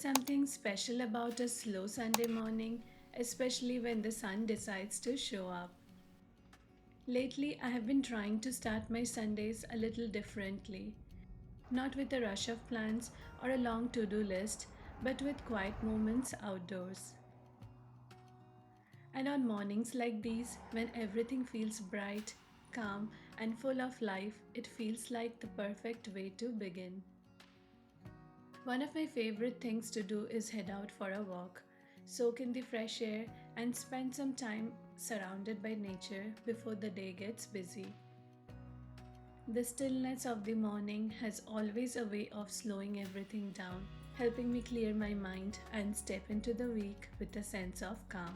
something special about a slow Sunday morning, especially when the sun decides to show up. Lately, I have been trying to start my Sundays a little differently, not with a rush of plans or a long to do list, but with quiet moments outdoors. And on mornings like these, when everything feels bright, calm, and full of life, it feels like the perfect way to begin. One of my favorite things to do is head out for a walk, soak in the fresh air, and spend some time surrounded by nature before the day gets busy. The stillness of the morning has always a way of slowing everything down, helping me clear my mind and step into the week with a sense of calm.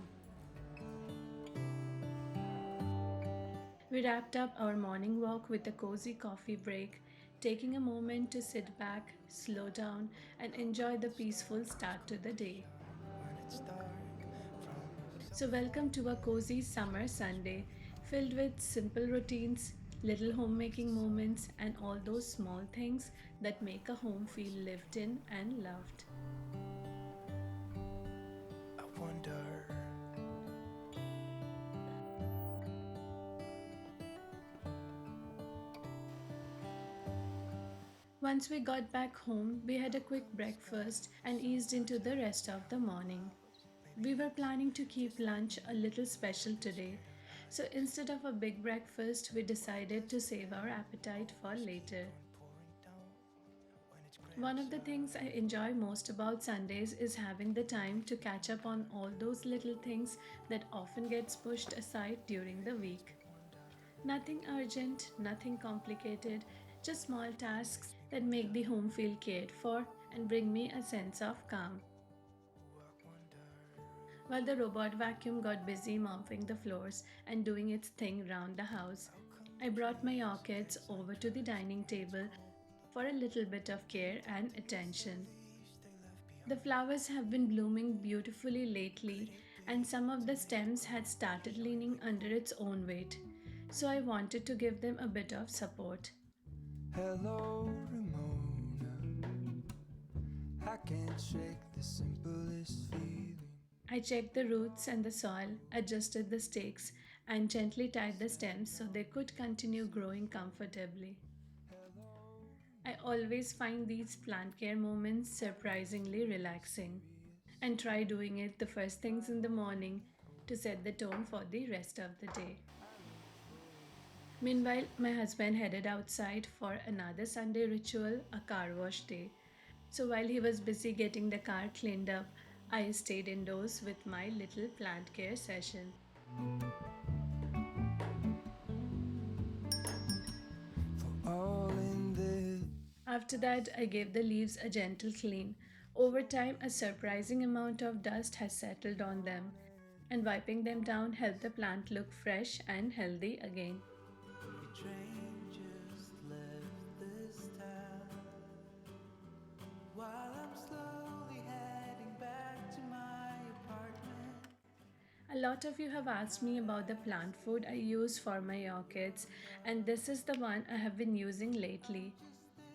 We wrapped up our morning walk with a cozy coffee break, taking a moment to sit back, slow down, and enjoy the peaceful start to the day. So, welcome to a cozy summer Sunday filled with simple routines, little homemaking moments, and all those small things that make a home feel lived in and loved. I wonder. Once we got back home, we had a quick breakfast and eased into the rest of the morning. We were planning to keep lunch a little special today, so instead of a big breakfast, we decided to save our appetite for later. One of the things I enjoy most about Sundays is having the time to catch up on all those little things that often gets pushed aside during the week. Nothing urgent, nothing complicated, just small tasks that make the home feel cared for and bring me a sense of calm. While the robot vacuum got busy mopping the floors and doing its thing round the house, I brought my orchids over to the dining table for a little bit of care and attention. The flowers have been blooming beautifully lately, and some of the stems had started leaning under its own weight, so I wanted to give them a bit of support. Hello, Ramona. I can't shake the simplest feeling. I checked the roots and the soil, adjusted the stakes, and gently tied the stems so they could continue growing comfortably. I always find these plant care moments surprisingly relaxing and try doing it the first things in the morning to set the tone for the rest of the day. Meanwhile, my husband headed outside for another Sunday ritual, a car wash day. So while he was busy getting the car cleaned up, I stayed indoors with my little plant care session. All in this. After that, I gave the leaves a gentle clean. Over time, a surprising amount of dust has settled on them, and wiping them down helped the plant look fresh and healthy again. A train just left this town while I'm slowly heading back to my apartment. A lot of you have asked me about the plant food I use for my orchids, and this is the one I have been using lately.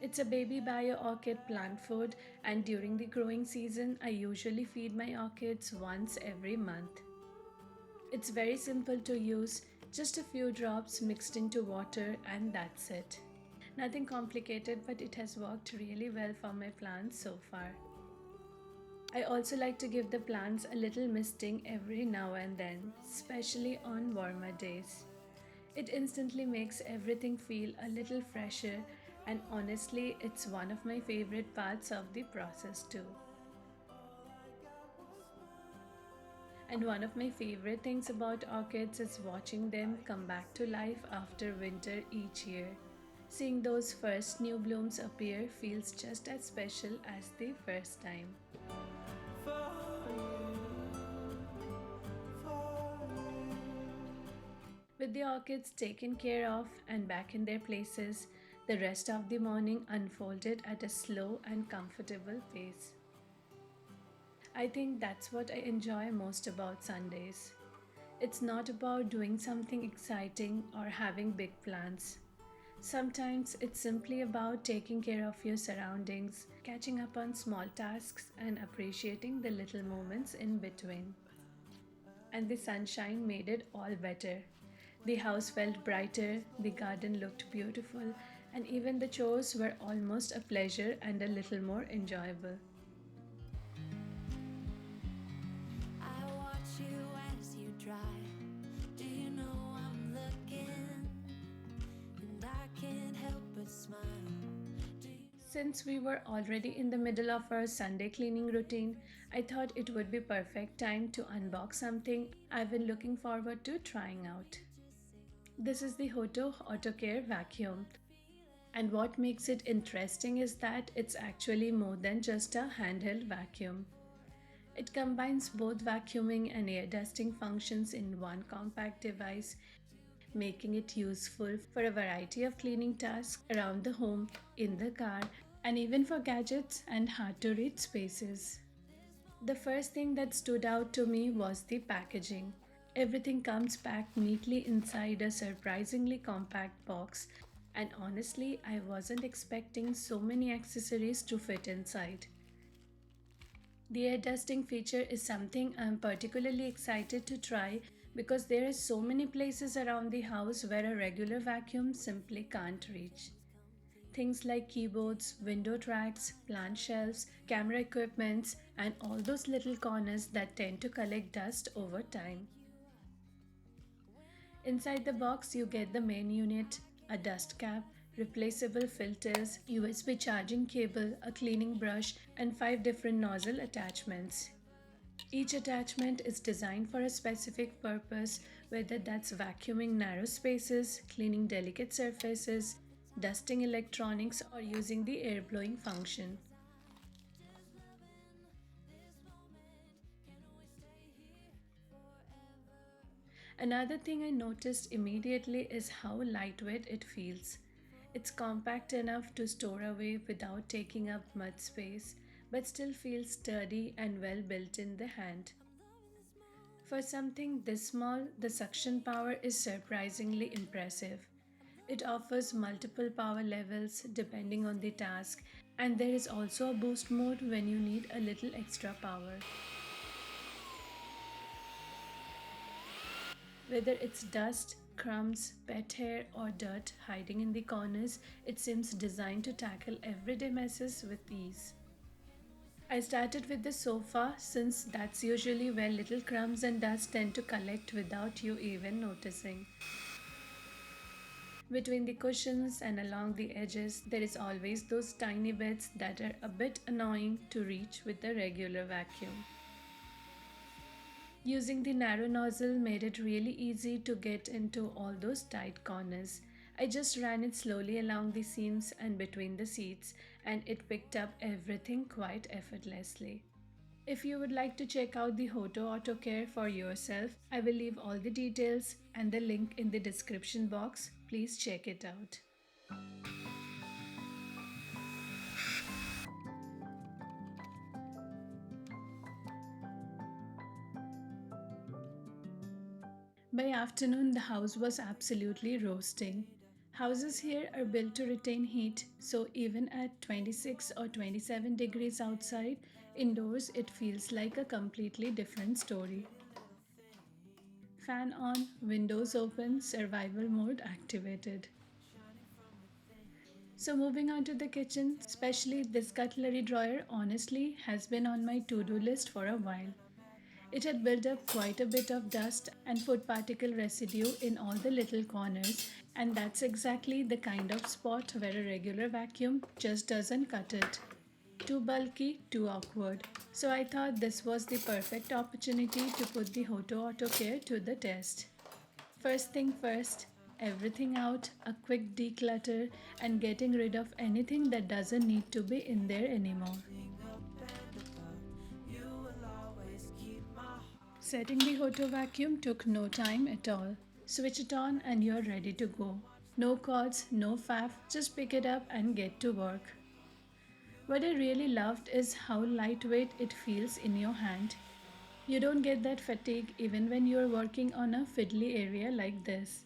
It's a baby bio orchid plant food, and during the growing season, I usually feed my orchids once every month. It's very simple to use, just a few drops mixed into water, and that's it. Nothing complicated, but it has worked really well for my plants so far. I also like to give the plants a little misting every now and then, especially on warmer days. It instantly makes everything feel a little fresher, and honestly, it's one of my favorite parts of the process too. And one of my favorite things about orchids is watching them come back to life after winter each year. Seeing those first new blooms appear feels just as special as the first time. For you. With the orchids taken care of and back in their places, the rest of the morning unfolded at a slow and comfortable pace. I think that's what I enjoy most about Sundays. It's not about doing something exciting or having big plans. Sometimes it's simply about taking care of your surroundings, catching up on small tasks, and appreciating the little moments in between. And the sunshine made it all better. The house felt brighter, the garden looked beautiful, and even the chores were almost a pleasure and a little more enjoyable. I watch you as you drive. Do you know I'm looking? And I can't help but smile. Do you Since we were already in the middle of our Sunday cleaning routine, I thought it would be perfect time to unbox something I've been looking forward to trying out. This is the HOTO AutoCare vacuum. And what makes it interesting is that it's actually more than just a handheld vacuum. It combines both vacuuming and air dusting functions in one compact device, making it useful for a variety of cleaning tasks around the home, in the car, and even for gadgets and hard to reach spaces. The first thing that stood out to me was the packaging. Everything comes packed neatly inside a surprisingly compact box, and honestly, I wasn't expecting so many accessories to fit inside. The air dusting feature is something I'm particularly excited to try because there are so many places around the house where a regular vacuum simply can't reach. Things like keyboards, window tracks, plant shelves, camera equipments, and all those little corners that tend to collect dust over time. Inside the box, you get the main unit, a dust cap, replaceable filters, USB charging cable, a cleaning brush, and 5 different nozzle attachments. Each attachment is designed for a specific purpose, whether that's vacuuming narrow spaces, cleaning delicate surfaces, dusting electronics, or using the air blowing function. Another thing I noticed immediately is how lightweight it feels. It's compact enough to store away without taking up much space, but still feels sturdy and well built in the hand. For something this small, the suction power is surprisingly impressive. It offers multiple power levels depending on the task, and there is also a boost mode when you need a little extra power. Whether it's dust, crumbs, pet hair, or dirt hiding in the corners, it seems designed to tackle everyday messes with ease. I started with the sofa since that's usually where little crumbs and dust tend to collect without you even noticing. Between the cushions and along the edges, there is always those tiny bits that are a bit annoying to reach with the regular vacuum. Using the narrow nozzle made it really easy to get into all those tight corners. I just ran it slowly along the seams and between the seats, and it picked up everything quite effortlessly. If you would like to check out the HOTO AutoCare for yourself, I will leave all the details and the link in the description box. Please check it out. By afternoon, the house was absolutely roasting. Houses here are built to retain heat, so even at 26 or 27 degrees outside, indoors it feels like a completely different story. Fan on, windows open, survival mode activated. So, moving on to the kitchen, especially this cutlery drawer, honestly has been on my to do list for a while. It had built up quite a bit of dust and food particle residue in all the little corners, and that's exactly the kind of spot where a regular vacuum just doesn't cut it. Too bulky, too awkward. So I thought this was the perfect opportunity to put the HOTO AutoCare to the test. First thing first, everything out, a quick declutter, and getting rid of anything that doesn't need to be in there anymore. Setting the HOTO vacuum took no time at all. Switch it on and you're ready to go. No cords, no faff, just pick it up and get to work. What I really loved is how lightweight it feels in your hand. You don't get that fatigue even when you're working on a fiddly area like this.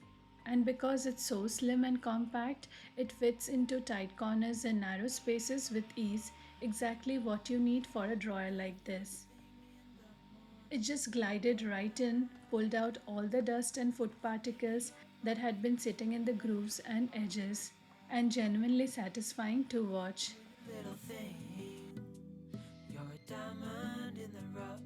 And because it's so slim and compact, it fits into tight corners and narrow spaces with ease, exactly what you need for a drawer like this. It just glided right in, pulled out all the dust and food particles that had been sitting in the grooves and edges, and genuinely satisfying to watch. Little thing, you're a diamond in the rough,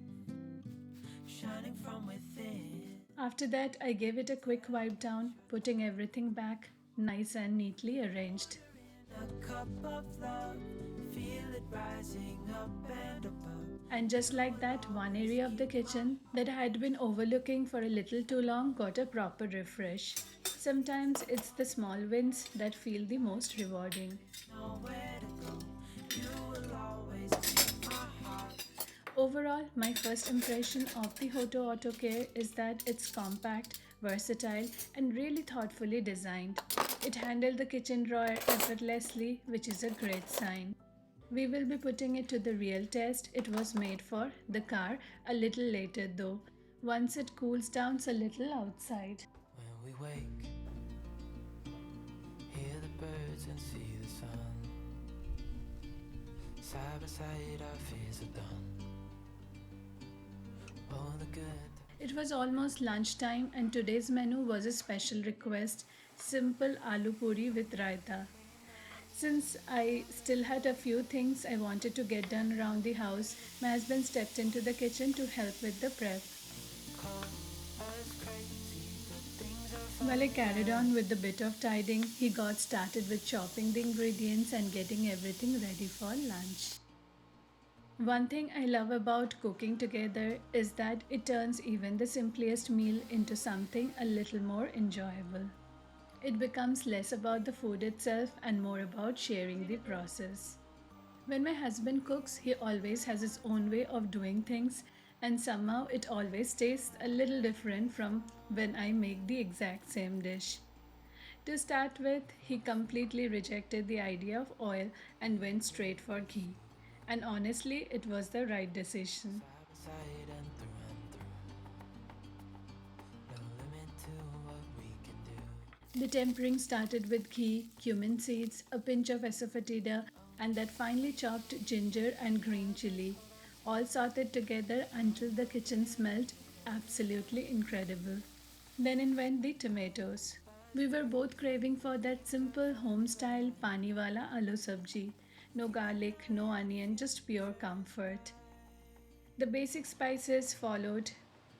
shining from within. After that, I gave it a quick wipe down, putting everything back, nice and neatly arranged. A cup of love, feel it rising up and above. And just like that, one area of the kitchen that I had been overlooking for a little too long got a proper refresh. Sometimes it's the small wins that feel the most rewarding. Nowhere to go, you will always be my heart. Overall, my first impression of the HOTO AutoCare is that it's compact, versatile, and really thoughtfully designed. It handled the kitchen drawer effortlessly, which is a great sign. We will be putting it to the real test it was made for, the car, a little later though, once it cools down a little outside. When we wake, hear the birds and see the sun. Side by side, our fears are done. All the good. It was almost lunchtime, and today's menu was a special request, simple aloo puri with raita. Since I still had a few things I wanted to get done around the house, my husband stepped into the kitchen to help with the prep. Call us crazy, but things are While I carried on with a bit of tidying, he got started with chopping the ingredients and getting everything ready for lunch. One thing I love about cooking together is that it turns even the simplest meal into something a little more enjoyable. It becomes less about the food itself and more about sharing the process. When my husband cooks, he always has his own way of doing things, and somehow it always tastes a little different from when I make the exact same dish. To start with, he completely rejected the idea of oil and went straight for ghee. And honestly, it was the right decision. side by side and through. No limit to what we can do. The tempering started with ghee, cumin seeds, a pinch of asafoetida, and that finely chopped ginger and green chili, all sauteed together until the kitchen smelled absolutely incredible. Then in went the tomatoes. We were both craving for that simple home style pani wala aloo sabji. No garlic, no onion, just pure comfort. The basic spices followed: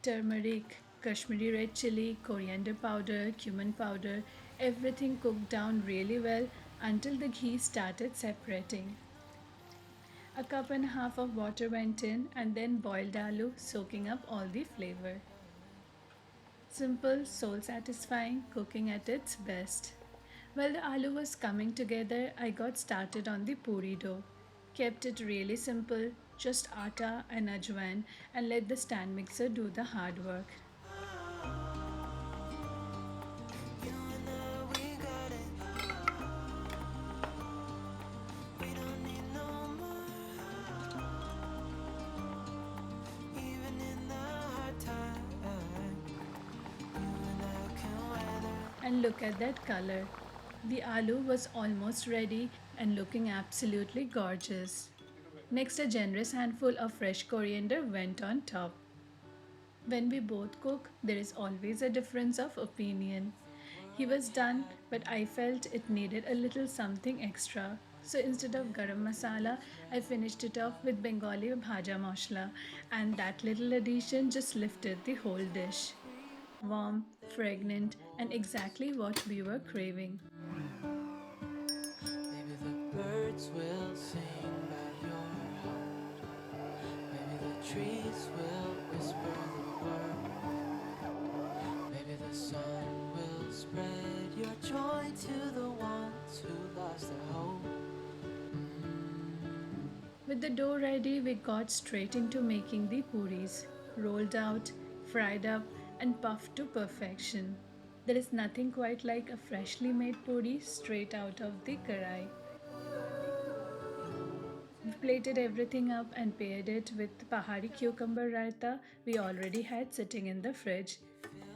turmeric, Kashmiri red chili, coriander powder, cumin powder, everything cooked down really well until the ghee started separating. A cup and a half of water went in, and then boiled aloo, soaking up all the flavor. Simple, soul satisfying cooking at its best. While the aloo was coming together, I got started on the puri dough. Kept it really simple, just atta and ajwain, and let the stand mixer do the hard work. You and I, we got it. We don't need no more. Even in the hard time, you and I can weather. And look at that color. The aloo was almost ready and looking absolutely gorgeous. Next, a generous handful of fresh coriander went on top. When we both cook, there is always a difference of opinion. He was done, but I felt it needed a little something extra. So instead of garam masala, I finished it off with Bengali bhaja masala, and that little addition just lifted the whole dish. Warm, fragrant, and exactly what we were craving. Maybe the birds will sing by your heart. Maybe the trees will whisper the word. Maybe the sun will spread your joy to the ones who lost their hope. With the dough ready, we got straight into making the puris, rolled out, fried up, and puffed to perfection. There is nothing quite like a freshly made puri straight out of the karai. We plated everything up and paired it with the Pahari cucumber raita we already had sitting in the fridge.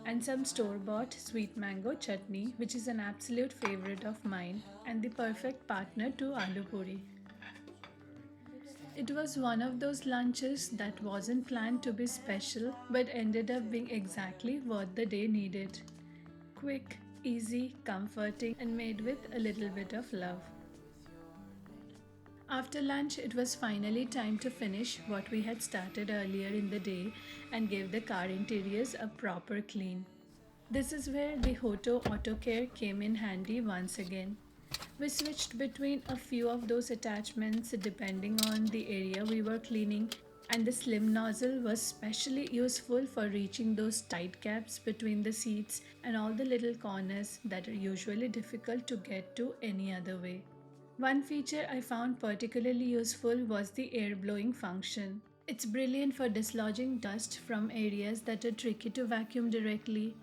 and some store bought sweet mango chutney, which is an absolute favorite of mine and the perfect partner to aloo puri. It was one of those lunches that wasn't planned to be special but ended up being exactly what the day needed. Quick, easy, comforting, and made with a little bit of love. After lunch, it was finally time to finish what we had started earlier in the day and give the car interiors a proper clean. This is where the HOTO AutoCare came in handy once again. We switched between a few of those attachments depending on the area we were cleaning, and the slim nozzle was specially useful for reaching those tight gaps between the seats and all the little corners that are usually difficult to get to any other way. One feature I found particularly useful was the air blowing function. It's brilliant for dislodging dust from areas that are tricky to vacuum directly: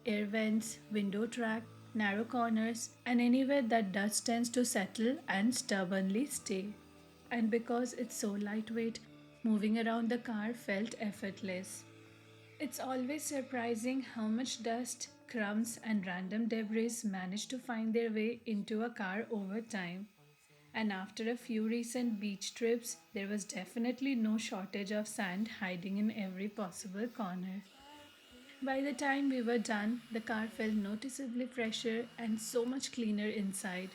air vents, window track, narrow corners, and anywhere that dust tends to settle and stubbornly stay. And because it's so lightweight, moving around the car felt effortless. It's always surprising how much dust, crumbs, and random debris manage to find their way into a car over time. And after a few recent beach trips, there was definitely no shortage of sand hiding in every possible corner. By the time we were done, the car felt noticeably fresher and so much cleaner inside.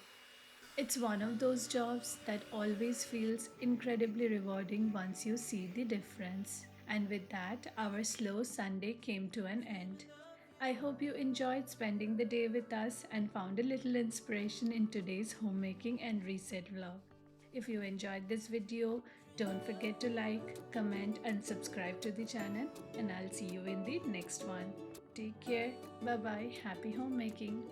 It's one of those jobs that always feels incredibly rewarding once you see the difference. And with that, our slow Sunday came to an end. I hope you enjoyed spending the day with us and found a little inspiration in today's homemaking and reset vlog. If you enjoyed this video, don't forget to like, comment, and subscribe to the channel, and I'll see you in the next one. Take care, bye bye, happy homemaking.